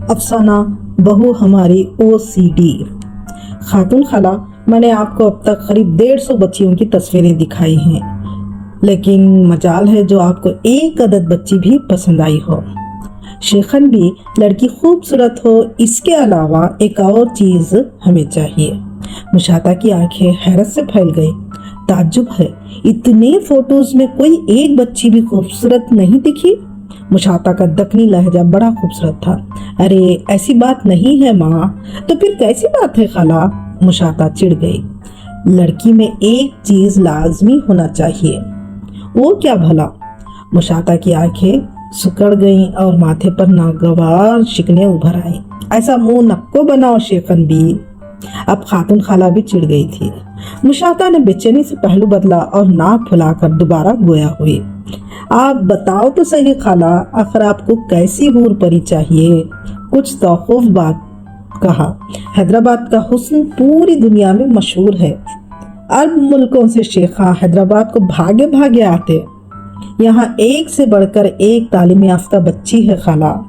افسانہ بہو ہماری OCD۔ خاتون خالہ، میں نے آپ کو اب تک قریب 150 بچیوں کی تصویریں دکھائی ہیں، لیکن مجال ہے جو آپ کو ایک عدد بچی بھی پسند آئی ہو۔ شیخن بھی لڑکی خوبصورت ہو، اس کے علاوہ ایک اور چیز ہمیں چاہیے۔ مشاطہ کی آنکھیں حیرت سے پھیل گئی۔ تعجب ہے، اتنے فوٹوز میں کوئی ایک بچی بھی خوبصورت نہیں دکھی؟ مشاطہ کا دکنی لہجہ بڑا خوبصورت تھا۔ ارے ایسی بات نہیں ہے ماں، تو پھر کیسی بات ہے خالہ؟ مشاطہ چڑ گئی۔ لڑکی میں ایک چیز لازمی ہونا چاہیے۔ وہ کیا بھلا؟ مشاطہ کی آنکھیں سکڑ گئیں اور ماتھے پر ناگوار شکنیں ابھر آئیں۔ ایسا منہ نکو بناؤ شیخن بھی۔ اب خاتون خالہ بھی چڑ گئی تھی۔ مشاطہ نے بے چینی سے پہلو بدلا اور ناک پھلا کر دوبارہ گویا ہوئی۔ آپ بتاؤ تو صحیح خالہ، آخر آپ کو کیسی حور پری چاہیے؟ کچھ توقف بات کہا۔ حیدرآباد کا حسن پوری دنیا میں مشہور ہے۔ عرب ملکوں سے شیخاں حیدرآباد کو بھاگے بھاگے آتے۔ یہاں ایک سے بڑھ کر ایک تعلیم یافتہ بچی ہے خالہ۔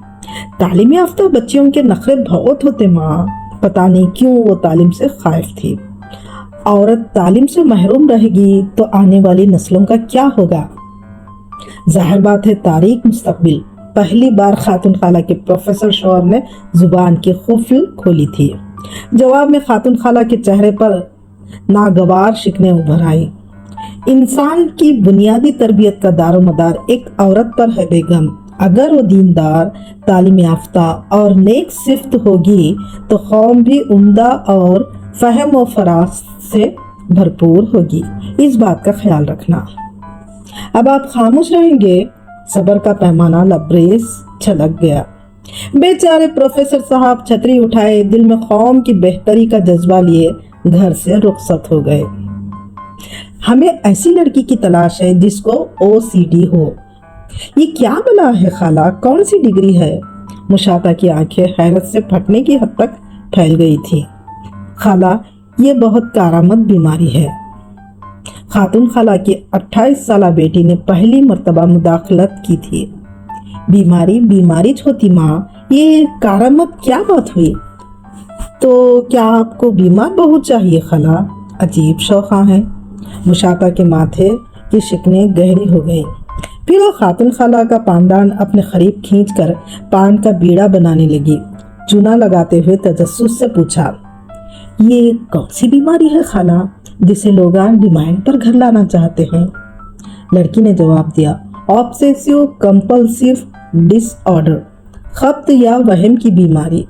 تعلیم یافتہ بچیوں کے نخرے بہت ہوتے ماں، پتہ نہیں کیوں وہ تعلیم سے خائف تھی۔ عورت تعلیم سے محروم رہے گی تو آنے والی نسلوں کا کیا ہوگا؟ ظاہر بات ہے تاریک مستقبل۔ پہلی بار خاتون خالہ کے پروفیسر شوہر نے زبان کی قفل کھولی تھی۔ جواب میں خاتون خالہ کے چہرے پر ناگوار شکنیں ابھر آئیں۔ انسان کی بنیادی تربیت کا دار و مدار ایک عورت پر ہے بیگم۔ اگر وہ دیندار، تعلیم یافتہ اور نیک صفت ہوگی تو قوم بھی عمدہ اور فہم و فراست سے بھرپور ہوگی۔ اس بات کا خیال رکھنا۔ اب آپ خاموش رہیں گے؟ صبر کا پیمانہ لبریز چھلک گیا۔ بیچارے پروفیسر صاحب چھتری اٹھائے، دل میں قوم کی بہتری کا جذبہ لیے گھر سے رخصت ہو گئے۔ ہمیں ایسی لڑکی کی تلاش ہے جس کو OCD ہو۔ یہ کیا بلا ہے خالہ؟ کون سی ڈگری ہے؟ مشاطہ کی آنکھیں حیرت سے پھٹنے کی حد تک پھیل گئی تھی۔ خالہ، یہ بہت کارآمد بیماری ہے۔ خاتون خالہ کی 28 سالہ بیٹی نے پہلی مرتبہ مداخلت کی تھی۔ بیماری ہوتی ماں، یہ کارآمد کیا بات ہوئی؟ تو کیا آپ کو بیمار بہو چاہیے خالہ؟ عجیب شوخاں ہے۔ مشاطہ کے ماتھے کی شکنیں گہری ہو گئی۔ پھر وہ خاتون خالہ کا پاندان اپنے قریب کھینچ کر پان کا بیڑا بنانے لگی۔ چونا لگاتے ہوئے تجسس سے پوچھا، یہ کون سی بیماری ہے خالہ جسے لوگان ڈیمانڈ پر گھر لانا چاہتے ہیں؟ لڑکی نے جواب دیا، آبسیسیو کمپلسیو ڈس آرڈر، خبط یا وہم کی بیماری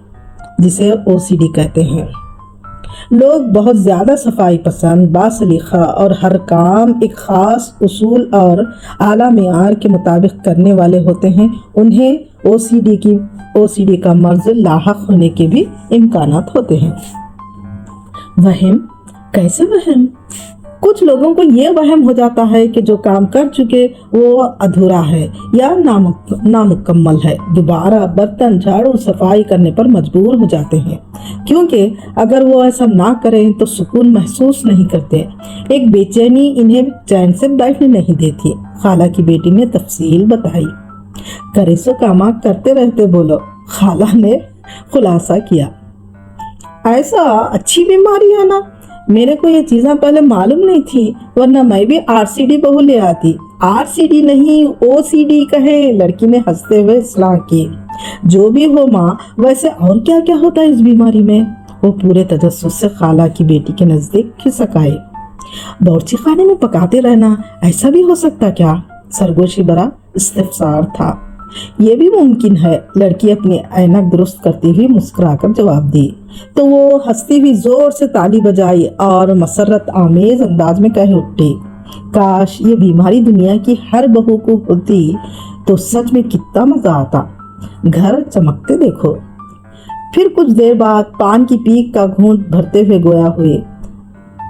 جسے OCD کہتے ہیں۔ لوگ بہت زیادہ صفائی پسند، باسلیقہ اور ہر کام ایک خاص اصول اور اعلیٰ معیار کے مطابق کرنے والے ہوتے ہیں۔ انہیں OCD کا مرض لاحق ہونے کے بھی امکانات ہوتے ہیں۔ وہم؟ کیسے وہم؟ کچھ لوگوں کو یہ وہم ہو جاتا ہے کہ جو کام کر چکے وہ ادھورا ہے یا نامکمل ہے، دوبارہ برتن جھاڑو صفائی کرنے پر مجبور ہو جاتے ہیں، کیونکہ اگر وہ ایسا نہ کریں تو سکون محسوس نہیں کرتے۔ ایک بے چینی انہیں چین سے بیٹھنے نہیں دیتی۔ خالہ کی بیٹی نے تفصیل بتائی۔ کرے سو کاما کرتے رہتے بولو، خالہ نے خلاصہ کیا۔ ایسا اچھی بیماری ہے نا، میرے کو یہ چیزیں پہلے معلوم نہیں تھی، ورنہ میں بھی RCD بہو لے آتی۔ RCD نہیں OCD کہے، لڑکی نے ہنستے ہوئے اصلاح کی۔ جو بھی ہو ماں، ویسے اور کیا کیا ہوتا ہے اس بیماری میں؟ وہ پورے تجسس سے خالہ کی بیٹی کے نزدیک کھسک آئے۔ باورچی خانے میں پکاتے رہنا، ایسا بھی ہو سکتا کیا؟ سرگوشی برا استفسار تھا۔ یہ بھی ممکن ہے، لڑکی اپنی اینک درست کرتی ہوئی مسکرا کر جواب دی۔ تو وہ ہنستی ہوئی زور سے تالی بجائی اور مسرت آمیز انداز میں کہہ اٹھی، کاش یہ بیماری دنیا کی ہر بہو کو ہوتی تو سچ میں کتنا مزہ آتا، گھر چمکتے دیکھو۔ پھر کچھ دیر بعد پان کی پیک کا گھونٹ بھرتے ہوئے گویا ہوئے،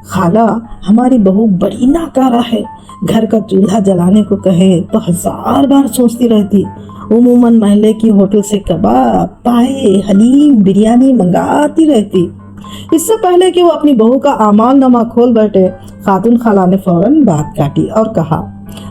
خالہ ہماری بہو بڑی ناکارہ ہے، گھر کا چولہا جلانے کو کہے تو 1000 بار سوچتی رہتی، عموماً محلے کی ہوٹل سے کباب، پائے، حلیم، بریانی منگاتی رہتی۔ اس سے پہلے کہ وہ اپنی بہو کا اعمال نامہ کھول بیٹھے، خاتون خالہ نے فوراً بات کاٹی اور کہا،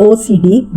OCD